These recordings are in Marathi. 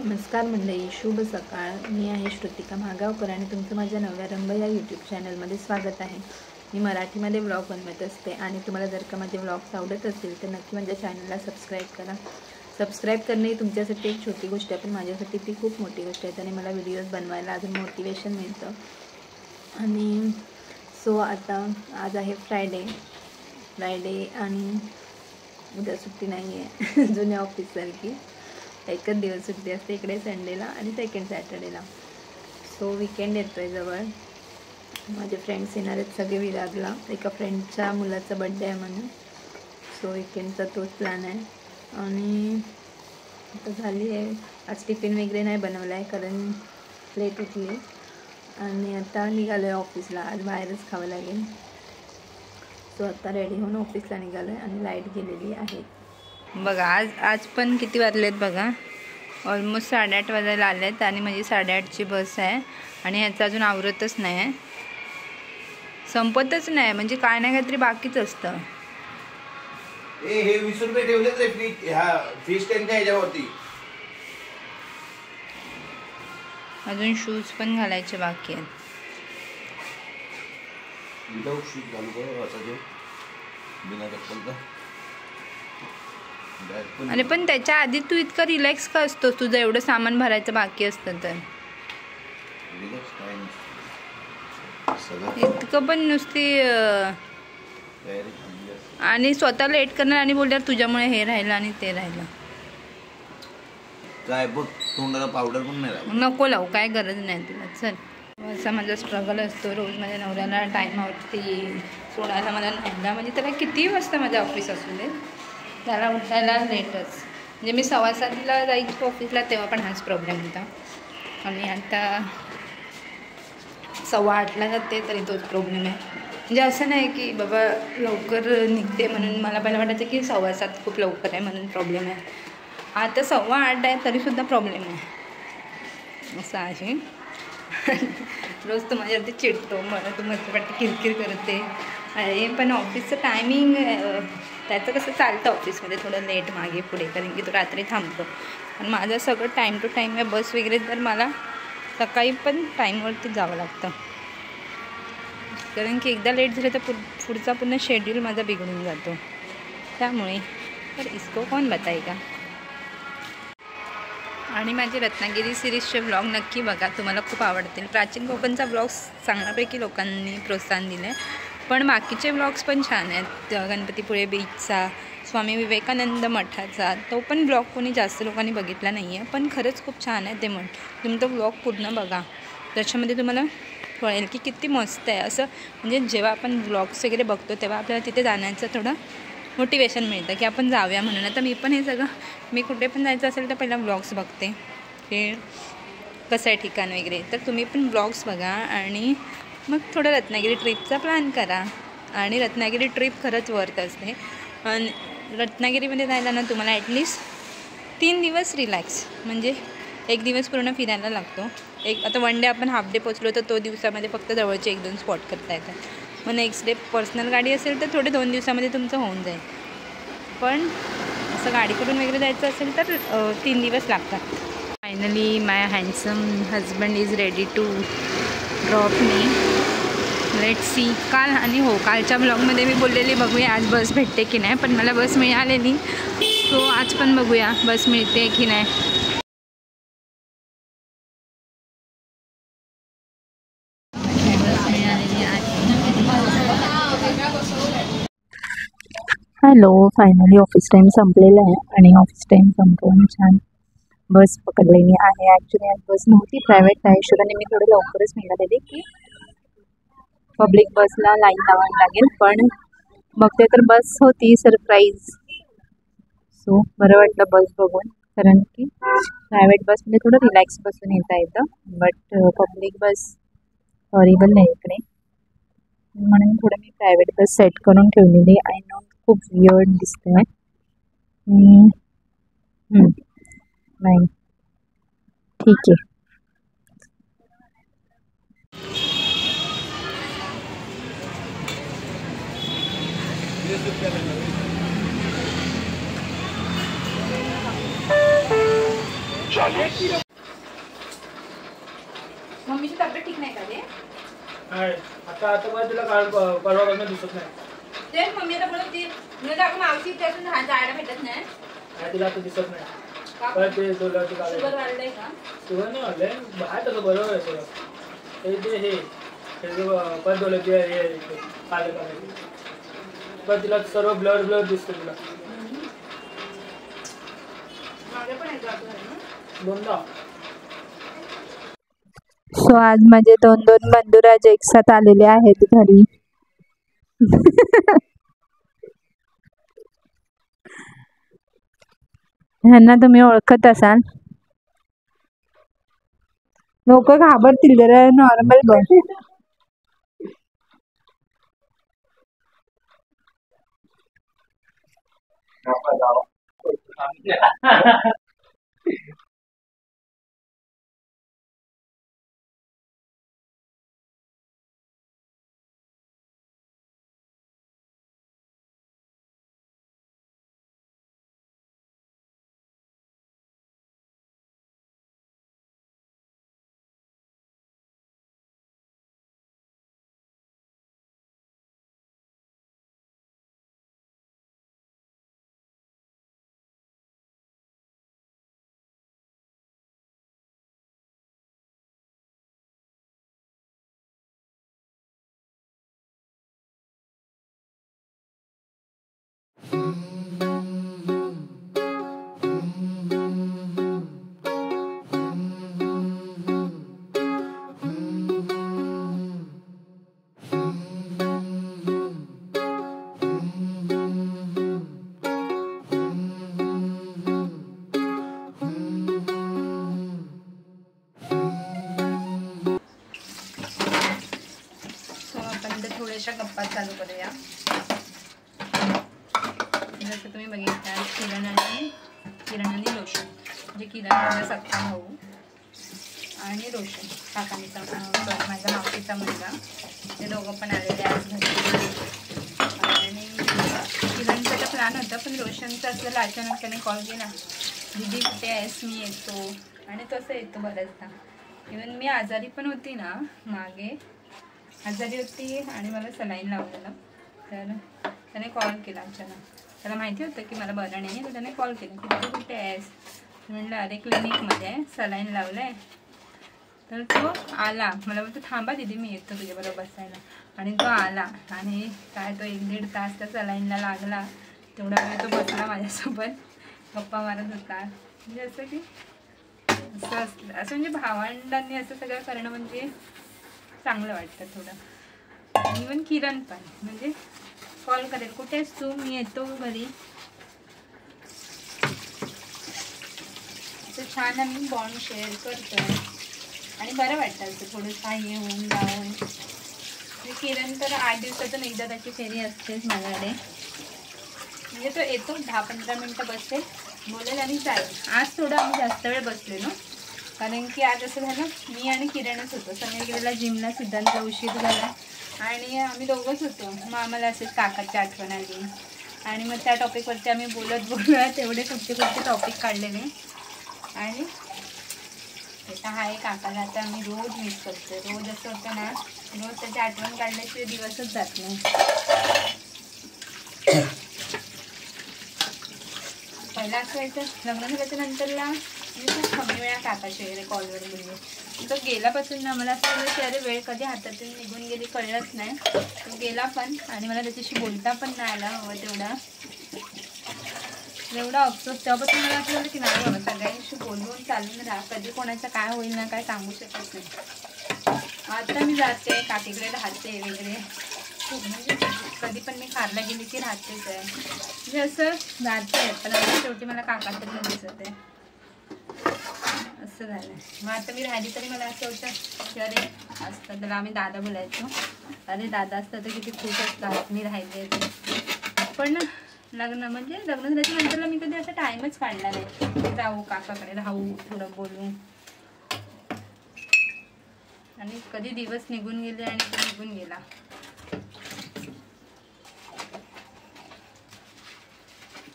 नमस्कार मंडळी, शुभ सकाळ। मी आहे श्रुतिका महागावकर आणि तुमचं माझ्या नव्या रंभ या यूट्यूब चॅनलमध्ये स्वागत आहे। मी मराठीमध्ये व्लॉग बनवत असते आणि तुम्हाला जर का माझे व्लॉग्स आवडत असतील तर नक्की माझ्या चॅनलला सबस्क्राईब करा। सबस्क्राईब करणे तुमच्यासाठी एक छोटी गोष्ट आहे, पण माझ्यासाठी ती खूप मोठी गोष्ट आहे। त्याने मला व्हिडिओज बनवायला अजून मोटिवेशन मिळतं। आणि सो आता आज आहे फ्रायडे आणि उद्या सुट्टी नाही आहे जुन्या ऑफिससारखी। एकच दिवस सुट्टी असते इकडे, संडेला आणि सेकंड सॅटर्डेला। सो विकेंड येतो आहे जवळ। माझे फ्रेंड्स येणार आहेत सगळे विरारला, एका फ्रेंडच्या मुलाचा बड्डे आहे म्हणून। सो विकेंडचा तोच प्लॅन आहे। आणि आता झाली आहे, आज टिफिन वगैरे नाही बनवला आहे कारण लेट उठली आणि आता निघालो आहे ऑफिसला। आज बाहेरच खावं लागेल। सो आता रेडी होऊन ऑफिसला निघालो आहे आणि लाईट गेलेली आहे बघा। आज पण किती वाजलेत बघा, ऑलमोस्ट 8:30 वाजायला आलेत आणि माझी 8:30ची बस आहे आणि ह्याचं अजून आवरतच नाही आहे, संपतच नाही, म्हणजे काय नाही काहीतरी बाकीच असतं। हे 20 रुपये ठेवलेच रे फिश टँकच्या ह्याच्यावरती। अजून शूज पण घालायचे बाकी आहेत। विदाउट शूज घालू का असं जे बिना चप्पलचा? अरे पण त्याच्या आधी तू इतका रिलॅक्स का असतो? तुझं एवढं सामान भरायचं बाकी असतं तर इतकं पण नुसती आणि स्वतः लेट करणार आणि बोलल्यावर तुझ्यामुळे हे राहिलं आणि ते राहिलं। काय बघ, तोंडाला पावडर पण नाही नको लावू, काय गरज नाही तुला। चल, असा माझा स्ट्रगल असतो रोज। माझ्या नवऱ्याला टाईमावरती सोडायला मला न्यायला, म्हणजे त्याला किती वाजता माझं ऑफिस असू दे त्याला उठायला लेटच। म्हणजे मी 7:15ला जायची ऑफिसला तेव्हा पण हाच प्रॉब्लेम होता आणि आता 7:15ला जाते तरी तोच प्रॉब्लेम आहे। म्हणजे असं नाही की बाबा लवकर निघते म्हणून, मला पहिलं वाटायचं की 7:15 खूप लवकर आहे म्हणून प्रॉब्लेम आहे। आता 7:15 आहे तरीसुद्धा प्रॉब्लेम आहे असं आहे। रोज तो माझ्यावरती चिडतो, मला तू माझं वाटतं किरकिर करते। अरे पण ऑफिसचं टायमिंग त्याचं कसं चालतं ऑफिसमध्ये, थोडं लेट मागे पुढे, कारण की तो रात्री थांबतो आणि माझं सगळं टाईम टू टाईम आहे। बस वगैरे तर मला सकाळी पण टाईमवरती जावं लागतं, कारण की एकदा लेट झालं तर पुढचा पूर्ण शेड्यूल माझा बिघडून जातो। त्यामुळे तर इसको कोण बताएगा। आणि माझे रत्नागिरी सिरीजचे व्लॉग नक्की बघा, तुम्हाला खूप आवडतील। प्राचीन कोकणचा व्लॉग चांगल्यापैकी लोकांनी प्रोत्साहन दिलं आहे, पण बाकीचे व्लॉग्स पण छान आहेत। गणपतीपुळे बीचचा, स्वामी विवेकानंद मठाचा, तो पण व्लॉग कोणी जास्त लोकांनी बघितला नाही आहे, पण खरंच खूप छान आहे ते मठ। तुम्ही तो व्लॉग पूर्ण बघा, त्याच्यामध्ये तुम्हाला कळेल की किती मस्त आहे। असं म्हणजे जेव्हा आपण व्लॉग्स वगैरे बघतो तेव्हा आपल्याला तिथे जाण्याचं थोडं मोटिवेशन मिळतं की आपण जाऊया म्हणून। आता मी पण हे सगळं, मी कुठे पण जायचं असेल तर पहिला व्लॉग्स बघते हे कसं आहे ठिकाण वगैरे। तर तुम्ही पण व्लॉग्स बघा आणि मग थोडं रत्नागिरी ट्रिपचा प्लॅन करा। आणि रत्नागिरी ट्रिप खरंच वर्थ असते। आणि रत्नागिरीमध्ये जायला ना तुम्हाला ॲटलिस्ट 3 दिवस रिलॅक्स, म्हणजे 1 दिवस पूर्ण फिरायला लागतो। आता 1 डे आपण हाफ डे पोचलो तर तो दिवसामध्ये फक्त जवळचे 1-2 स्पॉट करता येतात। मग नेक्स्ट डे पर्सनल गाडी असेल तर थोडे 2 दिवसामध्ये तुमचं होऊन जाईल, पण असं गाडी करून वगैरे जायचं असेल तर 3 दिवस लागतात। Finally my handsome husband is ready to drop me. Let see. कालच्या ब्लॉगमध्ये मी बोललेली बघूया आज बस भेटते की नाही, पण मला बस मिळालेली। सो आज पण बघूया बस मिळते की नाही। हॅलो, फायनली ऑफिस टाईम संपलेला आहे आणि ऑफिस टाईम संपवून छान बस पकडलेली आहे। ॲक्च्युली आज बस नव्हती, प्रायव्हेट, त्या हिशोबाने मी थोडं लवकरच निघालेली की पब्लिक बसला लाईन लावायला लागेल, पण बघते तर बस होती सरप्राईज। सो बरं वाटलं बस बघून, कारण की प्रायव्हेट बसमध्ये थोडं रिलॅक्स बसून येता येतं, बट पब्लिक बस हॉरिबल नाही इकडे, म्हणून थोडं मी प्रायव्हेट बस सेट करून ठेवलेली। आय नो खूप वियर्ड दिसते आहे। नाही ठीक आहे। मम्मीची तब्येत ठीक नाही का रे? आता आता पण तुला परवापासून दिसत नाही. तेच मम्मी आता बोलत ती म्हणजे आपण मावशी त्यातून जायला भेटत नाही. तिला आता दिसत नाही. पण ते शुगर वाढलंय का? शुगर नाही वाढलंय, बाहेर तसं बरोबर आहे सगळं. हे पण बोलत हे काले पण तिला सर्व ब्लर दिसतं तिला. दोनदा. सो आज माझे 2 बंधुराज एक साथ आलेले आहेत घरी. ह्यांना तुम्ही ओळखत असाल. लोक घाबरतील जरा नॉर्मल बस. थोड्याशा गप्पा चालू करूया. जसं तुम्ही बघितलं किरण आणि रोशन म्हणजे किरण माझा सख्खा भाऊ आणि रोशन काकांचा माझ्या मावशीचा मुलगा, ते दोघं पण आलेले आज घरी. आणि किरणचा तर प्लॅन होता, पण रोशनचा असलेला अचानक त्याने कॉल केला, दीदी कुठे आहेस, मी येतो. आणि तसं येतो बऱ्याचदा. इवन मी आजारी पण होती ना, मागे आजारी होती आणि मला सलाईन लावलेलं, तर त्याने कॉल केला अचानक. त्याला माहिती होतं की मला बरं नाही, तर त्याने कॉल केला की तू कुठे आहेस. म्हटलं अरे क्लिनिकमध्ये आहे, सलाईन लावलं आहे. तर तो आला, मला बोलतो थांबा दीदी मी येतो तुझ्याबरोबर बसायला. आणि तो आला आणि काय तो 1-1.5 तास त्या सलाईनला लागला. तेवढा वेळ तो बसला माझ्यासोबत गप्पा मारत होता. म्हणजे असं की असं म्हणजे भावंडांनी असं सगळं करणं म्हणजे चांगलं वाटतं थोडं. इवन किरण पण म्हणजे कॉल करेल, कुठे आहेस तू, मी येतो घरी. असं छान आम्ही बॉन्ड शेअर करतो आणि बरं वाटतं असं थोडंसं हे होऊन जाऊन. किरण तर 8 दिवसातून एकदा त्याची फेरी असतेच माझ्याकडे. म्हणजे तो येतो 10-15 मिनटं बसेल, बोलेल आणि चालेल. आज थोडं आम्ही जास्त वेळ बसलेलो, कारण की आज असं झालं मी आणि किरणच होतो. समीर गेलेला जिमला, सिद्धांतला उशीर झाला आणि आम्ही दोघंच होतो. मग आम्हाला असेच काकाची आठवण आली आणि मग त्या टॉपिकवरती आम्ही बोलत तेवढे कुठचे टॉपिक काढलेले. आणि त्याचा हा एक काकाला आता आम्ही रोज मिस करतो. रोज असं होतं ना, रोज त्याची आठवण काढल्याशिवाय दिवसच जात नाही. पहिला असं व्हायचं, लग्न झाल्याच्या नंतरला मी खूप कमी वेळा काकाशी वगैरे कॉलवर बोलले. तो गेल्यापासून ना मला असं वाटलं की अरे वेळ कधी हातातून निघून गेली कळलंच नाही. तो गेला पण आणि मला त्याच्याशी बोलता पण नाही आला हवं तेवढा. एवढा अफसोस. तेव्हापासून मला असं झालं की नाही बाबा, सगळ्यांशी बोलून चालून राहा, कधी कोणाचं काय होईल ना काय सांगू शकत नाही. आता मी जाते काकीकडे, राहते वगैरे खूप, म्हणजे कधी पण मी खारला गेली की राहतेच आहे. म्हणजे असं जाते, पण आता शेवटी मला काका तरी दिसत आहे, असं झालं. मग आता मी राहिली तरी मला असं होतं की अरे असतं, त्याला आम्ही दादा बोलायचो, अरे दादा असतं तर किती खुश असतात मी राहिले. पण लग्न झाल्याच्या नंतरला मी कधी असा टाईमच काढला नाही, जाऊ काकाकडे राहू, थोडं बोलू. आणि कधी दिवस निघून गेले आणि तो निघून गेला.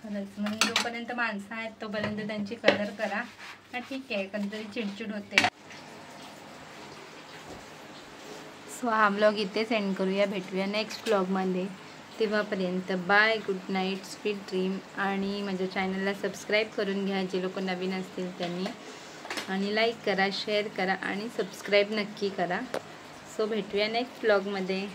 खरंच म्हणून जोपर्यंत माणसं आहेत तोपर्यंत त्यांची कदर करा ठीक आहे, कधीतरी चिडचिड होते. सो हा ब्लॉग इथे सेंड करूया. भेटूया नेक्स्ट ब्लॉगमध्ये. तेव्हापर्यंत bye, good night, sweet dream. आणि माझ्या चॅनलला सबस्क्राईब करून घ्या जे लोक नवीन असतील त्यांनी. आणि लाईक करा, शेअर करा आणि सबस्क्राईब नक्की करा. सो भेटूया नेक्स्ट ब्लॉगमध्ये.